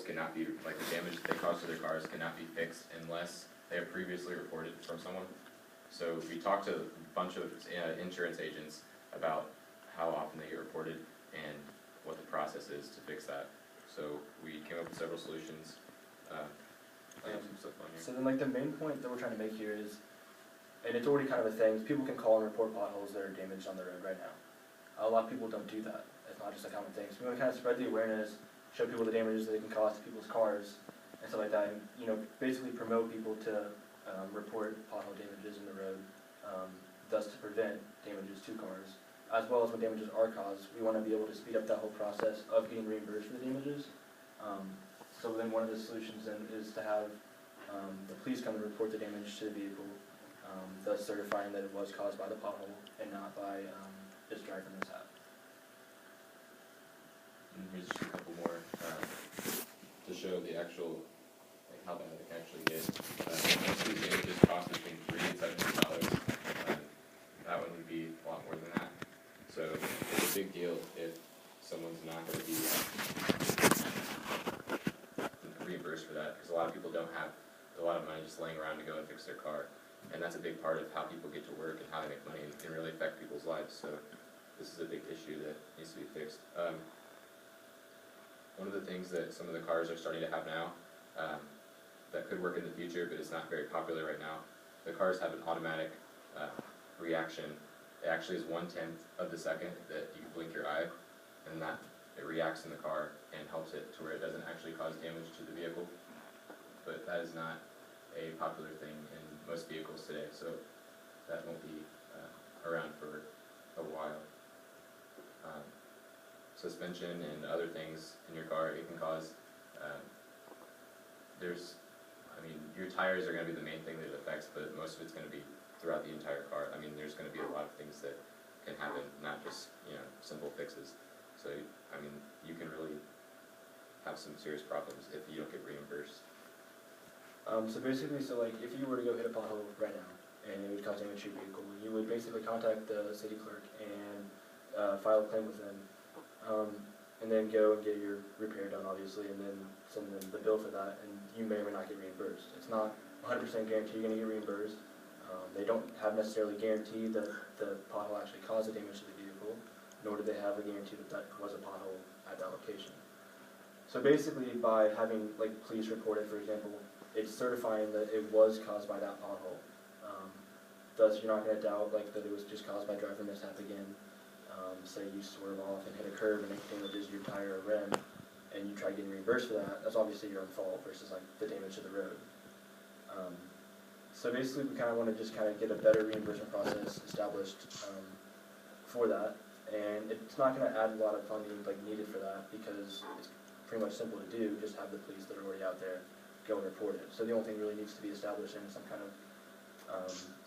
cannot be, like the damage they cause to their cars cannot be fixed unless they are previously reported from someone. So we talked to a bunch of insurance agents about how often they get reported and what the process is to fix that. So we came up with several solutions. I have some stuff on here. So then, like, the main point that we're trying to make here is, and it's already kind of a thing, people can call and report potholes that are damaged on the road right now. A lot of people don't do that. It's not just a common thing. So we want to kind of spread the awareness, show people the damages that they can cause to people's cars and stuff like that, and, you know, basically promote people to report pothole damages in the road, thus to prevent damages to cars. As well as when damages are caused, we want to be able to speed up that whole process of getting reimbursed for the damages. So then one of the solutions then is to have the police come and report the damage to the vehicle, thus certifying that it was caused by the pothole and not by just driver mishap. And here's just a couple more to show the actual, like how bad it can actually get. Most of these damages cost between $300 and $700. That one would be a lot more than that. So it's a big deal if someone's not going to be reimbursed for that, because a lot of people don't have a lot of money just laying around to go and fix their car. And that's a big part of how people get to work and how they make money, and it can really affect people's lives. So this is a big issue that needs to be fixed. One of the things that some of the cars are starting to have now that could work in the future, but it's not very popular right now, the cars have an automatic reaction. It actually is 1/10 of the second that you blink your eye, and that it reacts in the car and helps it to where it doesn't actually cause damage to the vehicle. But that is not a popular thing in most vehicles today, so that won't be around for a while. Suspension and other things in your car, it can cause, your tires are going to be the main thing that it affects, but most of it's going to be throughout the entire car. I mean, there's going to be a lot of things that can happen, not just, simple fixes. So, I mean, you can really have some serious problems if you don't get reimbursed. So basically, like, if you were to go hit a pothole right now, and it would cause damage to your vehicle, you would basically contact the city clerk and file a claim with them, and then go and get your repair done, obviously, and then send them the bill for that, and you may or may not get reimbursed. It's not 100% guaranteed you're going to get reimbursed. They don't have necessarily guaranteed that the pothole actually caused the damage to the vehicle, nor do they have a guarantee that that was a pothole at that location. So basically, by having, like, police report it, for example, it's certifying that it was caused by that pothole. Thus, you're not going to doubt, like, that it was just caused by driver mishap again. Say you swerve off and hit a curb and it damages your tire or rim, and you try getting reimbursed for that. That's obviously your own fault versus, like, the damage to the road. So basically, we kind of want to just kind of get a better reimbursement process established for that, and it's not going to add a lot of funding, like, needed for that, because it's pretty much simple to do. Just have the police that are already out there go and report it. So the only thing really needs to be established in some kind of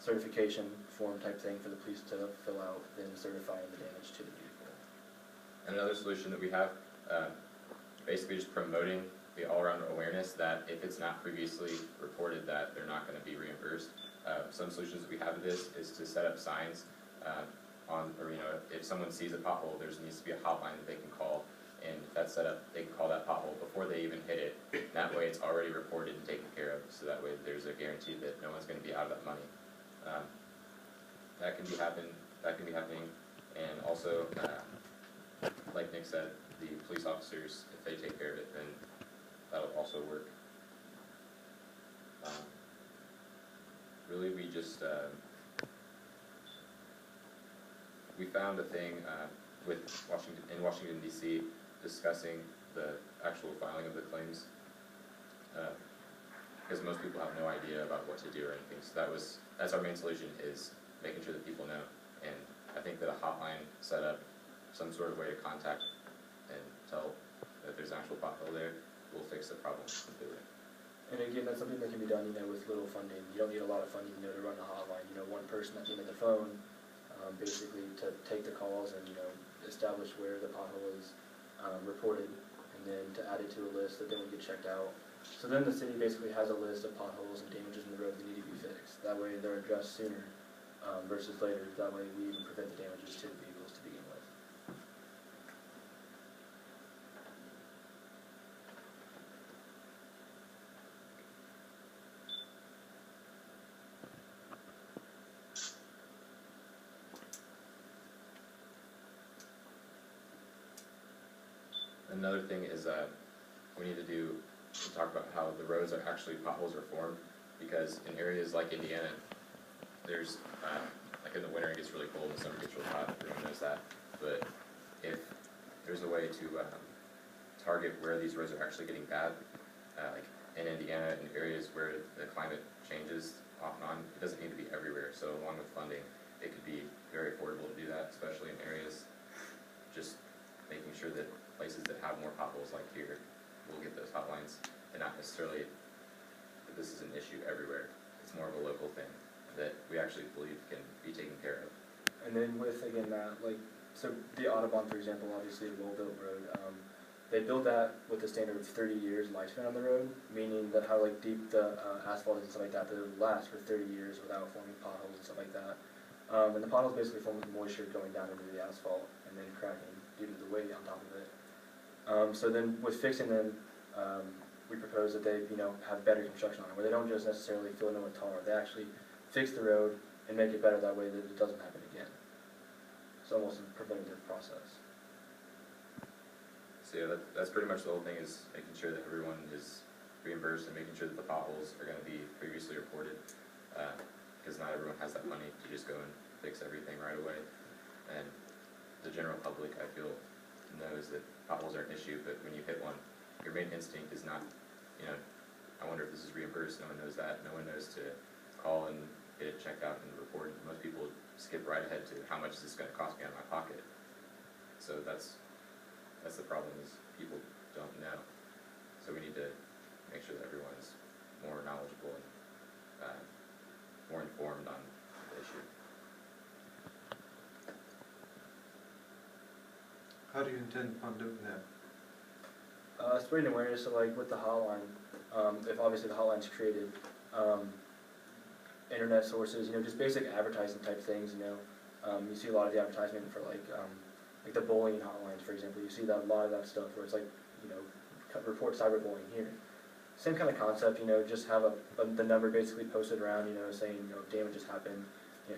certification form type thing for the police to fill out, then certifying the damage to the vehicle. And another solution that we have, basically just promoting the all-around awareness that if it's not previously reported that they're not going to be reimbursed. Some solutions that we have to this is to set up signs if someone sees a pothole, there needs to be a hotline that they can call, and if that's set up, they can call that pothole before they even hit it. That way it's already reported and taken care of, so that way there's a guarantee that no one's going to be out of that money. That can be happening, and also, like Nick said, the police officers, if they take care of it, then that'll also work. Really, we just we found a thing in Washington D.C. discussing the actual filing of the claims, because most people have no idea about what to do or anything. So that's our main solution, is making sure that people know. And I think that a hotline set up, some sort of way to contact and tell that there's an actual pothole there, will fix the problem completely. And again, that's something that can be done, with little funding. You don't need a lot of funding, to run the hotline. One person at the end of the phone, basically to take the calls and, establish where the pothole is reported, and then to add it to a list that then would get checked out. So then the city basically has a list of potholes and damages in the road that need to be fixed. That way they're addressed sooner versus later. That way we even prevent the damages to the vehicles to begin with. another thing is, we need to talk about how the roads are actually, potholes are formed, because in areas like Indiana, there's, like in the winter it gets really cold, in the summer it gets really hot, everyone knows that, but if there's a way to, target where these roads are actually getting bad, like in Indiana, in areas where the climate changes off and on, it doesn't need to be everywhere, so along with funding, it could be very affordable to do that, especially in areas, just making sure that places that have more potholes like here will get those hotlines, and not necessarily that this is an issue everywhere. It's more of a local thing that we actually believe can be taken care of. And then with, again, that, like, so the Audubon, for example, obviously a well-built road, they built that with the standard of 30 years lifespan on the road, meaning that how like deep the asphalt is and stuff like that, that it would last for 30 years without forming potholes and stuff like that. And the potholes basically form with moisture going down into the asphalt and then cracking due to the weight on top of it. So then with fixing them, we propose that they, have better construction on it, where they don't just necessarily fill in with tar, they actually fix the road and make it better that way that it doesn't happen again. It's almost a preventative process. So yeah, that's pretty much the whole thing, is making sure that everyone is reimbursed and making sure that the potholes are going to be previously reported, because not everyone has that money to just go and fix everything right away. And the general public, I feel, knows that potholes are an issue, but when you hit one, your main instinct is not, I wonder if this is reimbursed. No one knows that. No one knows to call and get it checked out and report. Most people skip right ahead to how much is this going to cost me out of my pocket. So that's the problem, is people don't know. So we need to make sure that everyone is more knowledgeable and more informed on the issue. How do you intend on doing that? Spreading awareness, so like with the hotline, if obviously the hotline's created, internet sources, just basic advertising type things, you see a lot of the advertisement for like the bullying hotlines, for example. You see that a lot of that stuff where it's like, report cyberbullying here. Same kind of concept, just have the number basically posted around, saying, damage has happened,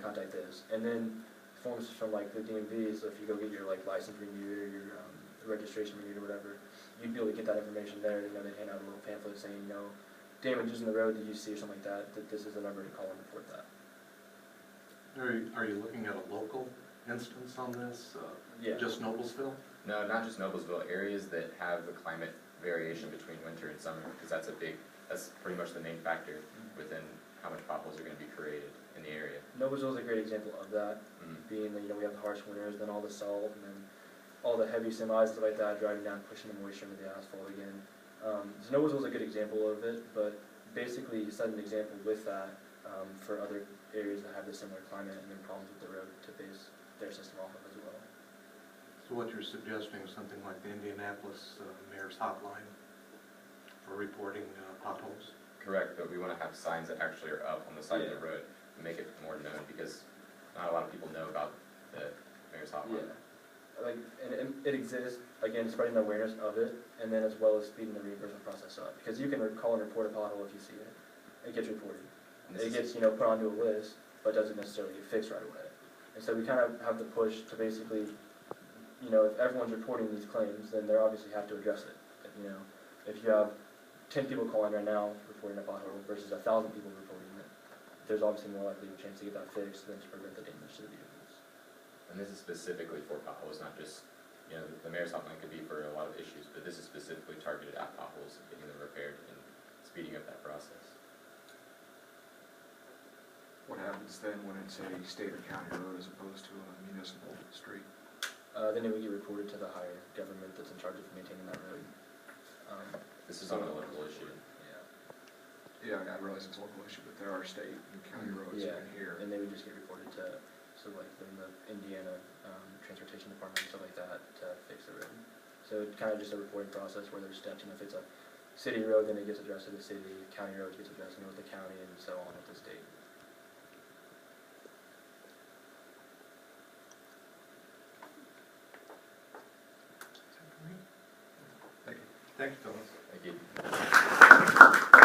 contact this. And then forms from like the DMV, so if you go get your like license renewed or your registration renewed or whatever, you'd be able to get that information there. They hand out a little pamphlet saying, damages in the road that you see or something like that, that this is the number to call and report that. Are you looking at a local instance on this? Yeah. Just Noblesville? No, not just Noblesville, areas that have the climate variation between winter and summer, because that's pretty much the main factor within how much potholes are going to be created in the area. Noblesville is a great example of that, being that, we have the harsh winters, then all the salt, and then all the heavy semis, stuff like that, driving down, pushing the moisture into the asphalt again. So Noblesville is a good example of it, but basically set an example with that for other areas that have the similar climate and then problems with the road to base their system off of as well. So what you're suggesting is something like the Indianapolis Mayor's Hotline for reporting potholes? Correct, but we want to have signs that actually are up on the side of the road to make it more known, because not a lot of people know about the Mayor's Hotline. Yeah. And it exists, again, spreading the awareness of it, and then as well as speeding the reimbursement process up. Because you can call and report a pothole if you see it. It gets reported. It gets, put onto a list, but doesn't necessarily get fixed right away. And so we kind of have the push to basically, if everyone's reporting these claims, then they obviously have to address it. If you have 10 people calling right now reporting a pothole versus 1,000 people reporting it, there's obviously more likely a chance to get that fixed than to prevent the damage to the vehicles. And this is specifically for potholes, not just, the Mayor's Hotline could be for a lot of issues, but this is specifically targeted at potholes, getting them repaired and speeding up that process. What happens then when it's a state or county road as opposed to a municipal street? Then it would get reported to the higher government that's in charge of maintaining that road. This is on a local issue. Yeah, I realize it's a local issue, but there are state and county roads Yeah, in here. and they would just get reported to, like the Indiana Transportation Department and stuff like that to fix the road. So it's kind of just a reporting process where there's steps, if it's a city road, then it gets addressed to the city, county road gets addressed with the county, and so on with the state. Thank you, Thomas. Thank you.